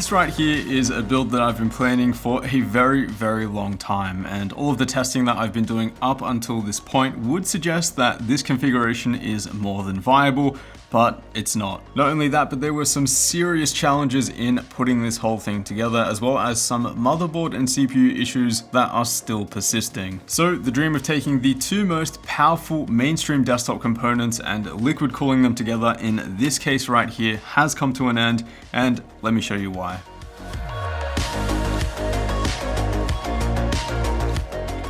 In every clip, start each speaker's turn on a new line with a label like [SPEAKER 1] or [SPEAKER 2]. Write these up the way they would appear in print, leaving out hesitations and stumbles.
[SPEAKER 1] This right here is a build that I've been planning for a very, very long time, and all of the testing that I've been doing up until this point would suggest that this configuration is more than viable, but it's not. Not only that, but there were some serious challenges in putting this whole thing together, as well as some motherboard and CPU issues that are still persisting. So the dream of taking the two most powerful mainstream desktop components and liquid cooling them together in this case right here has come to an end, and let me show you why.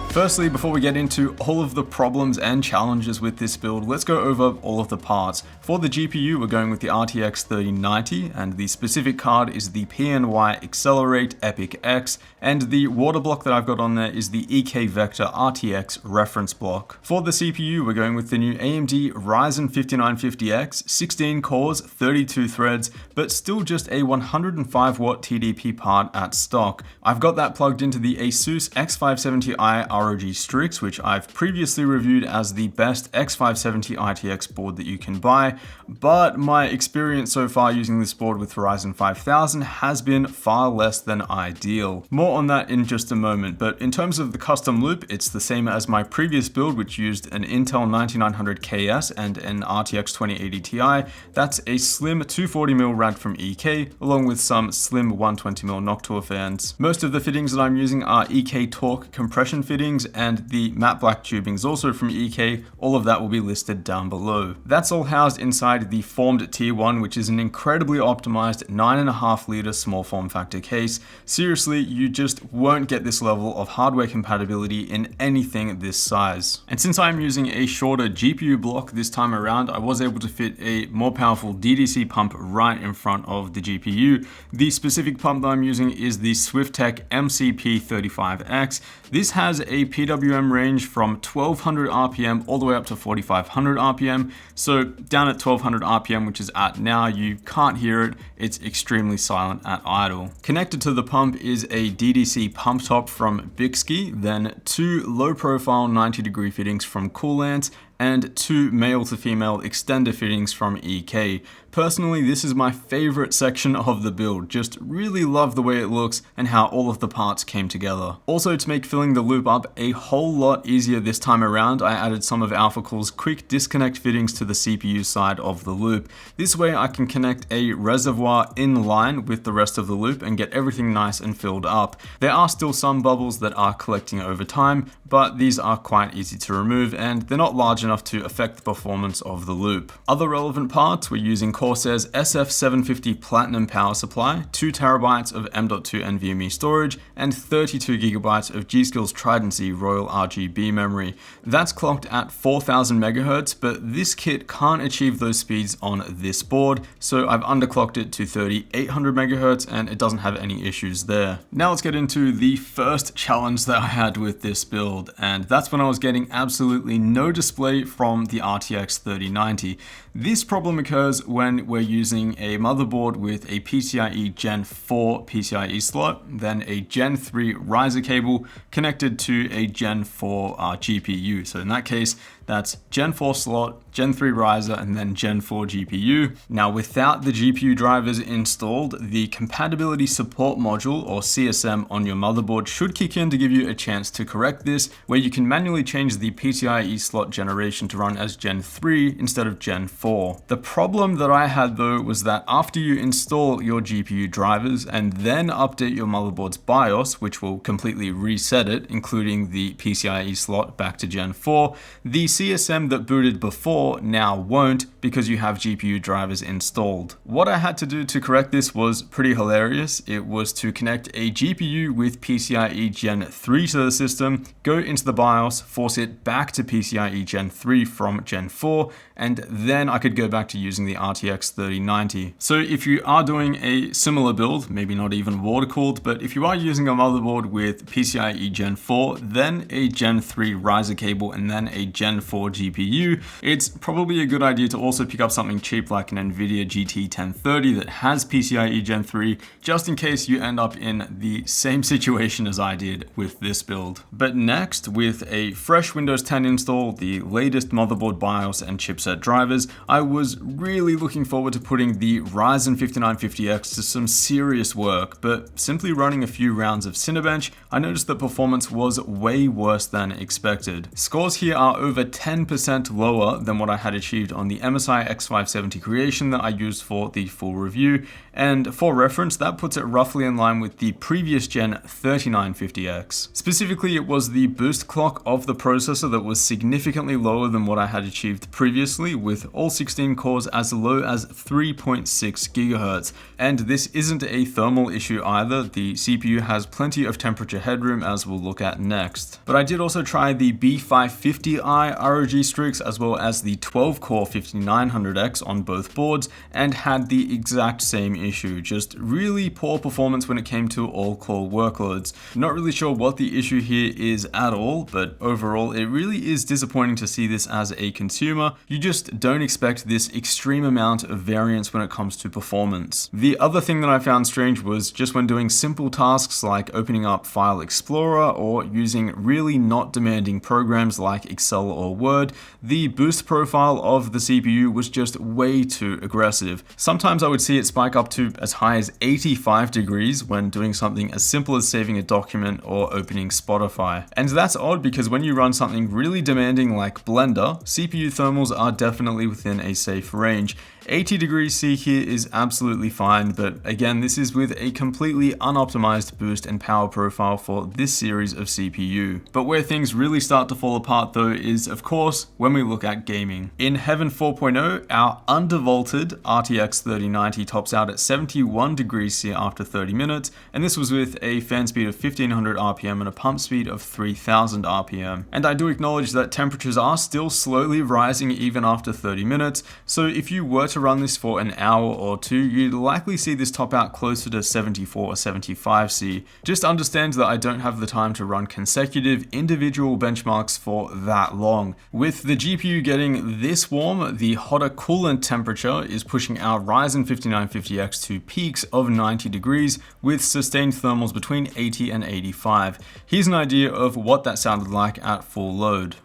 [SPEAKER 1] Firstly, before we get into all of the problems and challenges with this build, let's go over all of the parts. For the GPU, we're going with the RTX 3090, and the specific card is the PNY Accelerate Epic X, and the water block that I've got on there is the EK Vector RTX reference block. For the CPU, we're going with the new AMD Ryzen 5950X, 16 cores, 32 threads, but still just a 105 watt TDP part at stock. I've got that plugged into the Asus X570i ROG Strix, which I've previously reviewed as the best X570 ITX board that you can buy, but my experience so far using this board with Ryzen 5000 has been far less than ideal. More on that in just a moment, but in terms of the custom loop, it's the same as my previous build, which used an Intel 9900KS and an RTX 2080 Ti. That's a slim 240mm rad from EK, along with some slim 120mm Noctua fans. Most of the fittings that I'm using are EK Torque compression fittings, and the matte black tubing is also from EK. All of that will be listed down below. That's all housed inside the formed Tier 1, which is an incredibly optimized 9.5 liter small form factor case. Seriously, you just won't get this level of hardware compatibility in anything this size. And since I'm using a shorter GPU block this time around, I was able to fit a more powerful DDC pump right in front of the GPU. The specific pump that I'm using is the Swiftech MCP35X. This has a PWM range from 1200 RPM all the way up to 4500 RPM. So down at 1200 RPM, which is at now, you can't hear it. It's extremely silent at idle. Connected to the pump is a DDC pump top from Bixby, then two low profile 90-degree fittings from Coolant, and two male to female extender fittings from EK. Personally, this is my favorite section of the build. Just really love the way it looks and how all of the parts came together. Also, to make filling the loop up a whole lot easier this time around, I added some of AlphaCool's quick disconnect fittings to the CPU side of the loop. This way I can connect a reservoir in line with the rest of the loop and get everything nice and filled up. There are still some bubbles that are collecting over time, but these are quite easy to remove and they're not large enough to affect the performance of the loop. Other relevant parts, we're using Corsair's SF750 Platinum power supply, 2TB of M.2 NVMe storage, and 32GB of G.Skill's Trident-Z Royal RGB memory. That's clocked at 4000 MHz, but this kit can't achieve those speeds on this board, so I've underclocked it to 3800 MHz and it doesn't have any issues there. Now let's get into the first challenge that I had with this build, and that's when I was getting absolutely no display from the RTX 3090. This problem occurs when we're using a motherboard with a PCIe Gen 4 PCIe slot, then a Gen 3 riser cable connected to a Gen 4 GPU. So in that case, that's Gen 4 slot, Gen 3 riser, and then Gen 4 GPU. Now, without the GPU drivers installed, the compatibility support module, or CSM, on your motherboard should kick in to give you a chance to correct this, where you can manually change the PCIe slot generation to run as Gen 3 instead of Gen 4. The problem that I had though was that after you install your GPU drivers and then update your motherboard's BIOS, which will completely reset it, including the PCIe slot back to Gen 4, the CSM that booted before now won't because you have GPU drivers installed. What I had to do to correct this was pretty hilarious. It was to connect a GPU with PCIe Gen 3 to the system, go into the BIOS, force it back to PCIe Gen 3 from Gen 4, and then I could go back to using the RTX 3090. So if you are doing a similar build, maybe not even water cooled, but if you are using a motherboard with PCIe Gen 4, then a Gen 3 riser cable, and then a Gen for GPU, it's probably a good idea to also pick up something cheap like an Nvidia GT 1030 that has PCIe Gen 3, just in case you end up in the same situation as I did with this build. But next, with a fresh Windows 10 install, the latest motherboard BIOS and chipset drivers, I was really looking forward to putting the Ryzen 5950X to some serious work, but simply running a few rounds of Cinebench, I noticed that performance was way worse than expected. Scores here are over 10% lower than what I had achieved on the MSI X570 Creation that I used for the full review, and for reference, that puts it roughly in line with the previous gen 3950X. Specifically, it was the boost clock of the processor that was significantly lower than what I had achieved previously, with all 16 cores as low as 3.6 GHz. And this isn't a thermal issue either, the CPU has plenty of temperature headroom as we'll look at next. But I did also try the B550i ROG Strix as well as the 12-core 5900X on both boards and had the exact same issue, just really poor performance when it came to all-core workloads. Not really sure what the issue here is at all, but overall it really is disappointing to see this as a consumer. You just don't expect this extreme amount of variance when it comes to performance. The other thing that I found strange was just when doing simple tasks like opening up File Explorer or using really not demanding programs like Excel or Word, the boost profile of the CPU was just way too aggressive. Sometimes I would see it spike up to as high as 85 degrees when doing something as simple as saving a document or opening Spotify. And that's odd because when you run something really demanding like Blender, CPU thermals are definitely within a safe range. 80 degrees C here is absolutely fine, but again, this is with a completely unoptimized boost and power profile for this series of CPU. But where things really start to fall apart though is, of course, when we look at gaming. In Heaven 4.0, our undervolted RTX 3090 tops out at 71 degrees C after 30 minutes, and this was with a fan speed of 1500 RPM and a pump speed of 3000 RPM. And I do acknowledge that temperatures are still slowly rising even after 30 minutes, so if you were to run this for an hour or two, you'd likely see this top out closer to 74 or 75 C. Just understand that I don't have the time to run consecutive individual benchmarks for that long. With the GPU getting this warm, the hotter coolant temperature is pushing our Ryzen 5950X to peaks of 90 degrees with sustained thermals between 80 and 85. Here's an idea of what that sounded like at full load.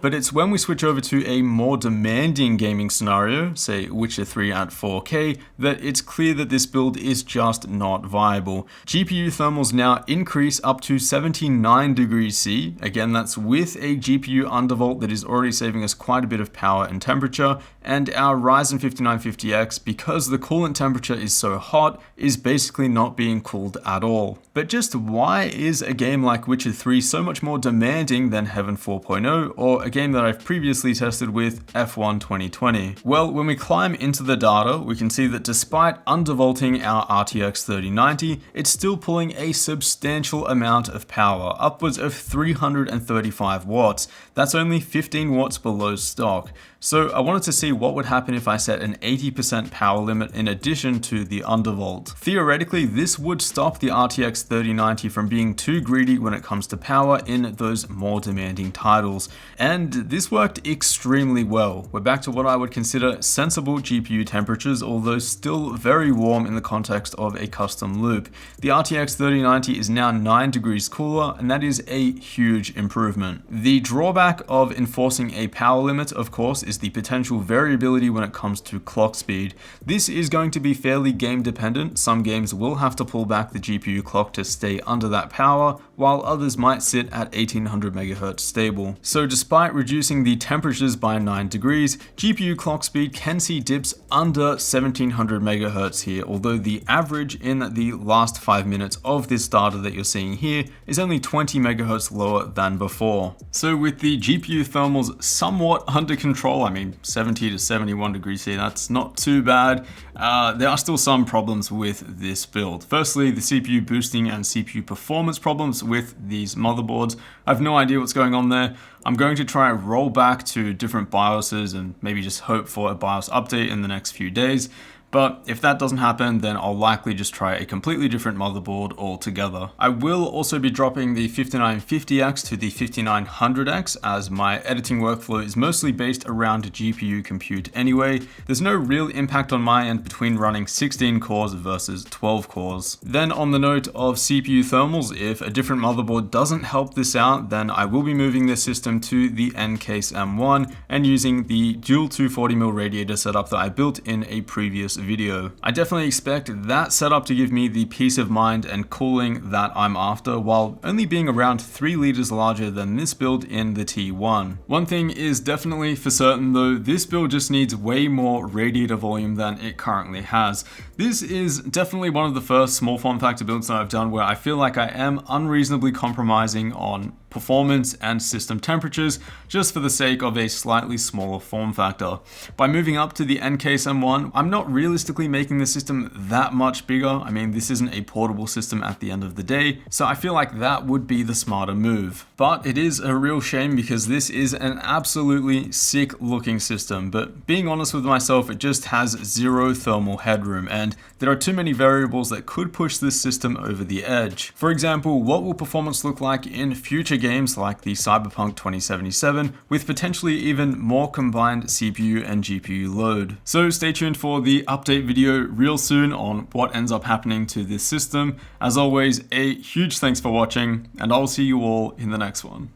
[SPEAKER 1] But it's when we switch over to a more demanding gaming scenario, say Witcher 3 at 4K, that it's clear that this build is just not viable. GPU thermals now increase up to 79 degrees C. Again, that's with a GPU undervolt that is already saving us quite a bit of power and temperature, and our Ryzen 5950X, because the coolant temperature is so hot, is basically not being cooled at all. But just why is a game like Witcher 3 so much more demanding than Heaven 4.0 or a game that I've previously tested with F1 2020? Well, when we climb into the data, we can see that despite undervolting our RTX 3090, it's still pulling a substantial amount of power, upwards of 335 watts. That's only 15 watts below stock. So I wanted to see what would happen if I set an 80% power limit in addition to the undervolt. Theoretically, this would stop the RTX 3090 from being too greedy when it comes to power in those more demanding titles. And this worked extremely well. We're back to what I would consider sensible GPU temperatures, although still very warm in the context of a custom loop. The RTX 3090 is now 9 degrees cooler, and that is a huge improvement. The drawback of enforcing a power limit, of course, is the potential variability when it comes to clock speed. This is going to be fairly game dependent. Some games will have to pull back the GPU clock to stay under that power, while others might sit at 1800 MHz stable. So despite reducing the temperatures by 9 degrees, GPU clock speed can see dips under 1700 MHz here, although the average in the last 5 minutes of this data that you're seeing here is only 20 MHz lower than before. So with the GPU thermals somewhat under control, I mean 70 to 71 degrees here, that's not too bad. There are still some problems with this build. Firstly, the CPU boosting and CPU performance problems with these motherboards. I have no idea what's going on there. I'm going to try and roll back to different BIOSes and maybe just hope for a BIOS update in the next few days. But if that doesn't happen, then I'll likely just try a completely different motherboard altogether. I will also be dropping the 5950X to the 5900X, as my editing workflow is mostly based around GPU compute anyway. There's no real impact on my end between running 16 cores versus 12 cores. Then on the note of CPU thermals, if a different motherboard doesn't help this out, then I will be moving this system to the N-Case M1 and using the dual 240mm radiator setup that I built in a previous video. I definitely expect that setup to give me the peace of mind and cooling that I'm after, while only being around 3 liters larger than this build in the T1. One thing is definitely for certain though, this build just needs way more radiator volume than it currently has. This is definitely one of the first small form factor builds that I've done where I feel like I am unreasonably compromising on performance and system temperatures just for the sake of a slightly smaller form factor. By moving up to the N-Case M1, I'm not realistically making the system that much bigger. I mean, this isn't a portable system at the end of the day, so I feel like that would be the smarter move. But it is a real shame because this is an absolutely sick looking system, but being honest with myself, it just has zero thermal headroom, and there are too many variables that could push this system over the edge. For example, what will performance look like in future games like the Cyberpunk 2077 with potentially even more combined CPU and GPU load? So stay tuned for the update video real soon on what ends up happening to this system. As always, a huge thanks for watching, and I'll see you all in the next one.